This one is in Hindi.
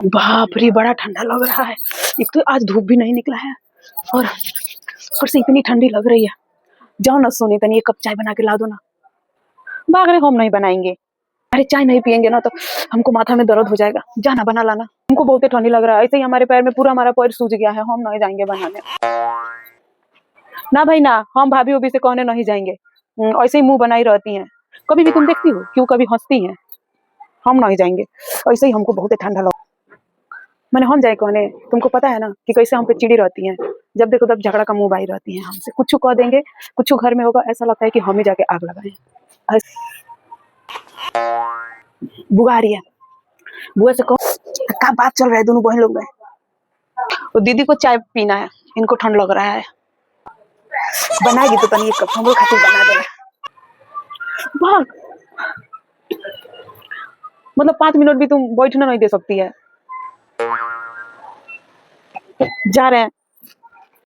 बाप रे, बड़ा ठंडा लग रहा है। एक तो आज धूप भी नहीं निकला है और ऊपर से इतनी ठंडी लग रही है। जाओ ना सोनी, तनी एक कप चाय बना के ला दो ना। भाग रहे, हम नहीं बनाएंगे। अरे चाय नहीं पियेंगे ना तो हमको माथा में दर्द हो जाएगा। जाना बना लाना। हमको बहुत ठंडी लग रहा है, ऐसे ही हमारे पैर में पूरा हमारा पैर सूज गया है। हम नहीं जाएंगे बनाने। ना भाई ना, हम भाभी उभी से कहने नहीं जाएंगे। ऐसे ही मुंह बनाई रहती हैं। कभी भी तुम देखती हो क्यों, कभी हंसती हैं। हम नहीं जाएंगे, ऐसे ही हमको बहुत ठंडा लग। मैंने हम जाए कहने, तुमको पता है ना कि कैसे हम पे चिड़ी रहती हैं। जब देखो तब झगड़ा का मुंह बाई रहती हैं हमसे। कुछ कह देंगे, कुछ घर में होगा, ऐसा लगता है कि हम ही जाके आग लगाए। बुआ आ रही है, बुआ से कहो क्या बात चल रहा है दोनों बहन लोग में। और दीदी को चाय पीना है, इनको ठंड लग रहा है। बनाएगी तो तनी एक कप हमको खातिर बना देना। भाग, मतलब 5 मिनट भी तुम बैठना नहीं दे सकती है। जा रहे हैं।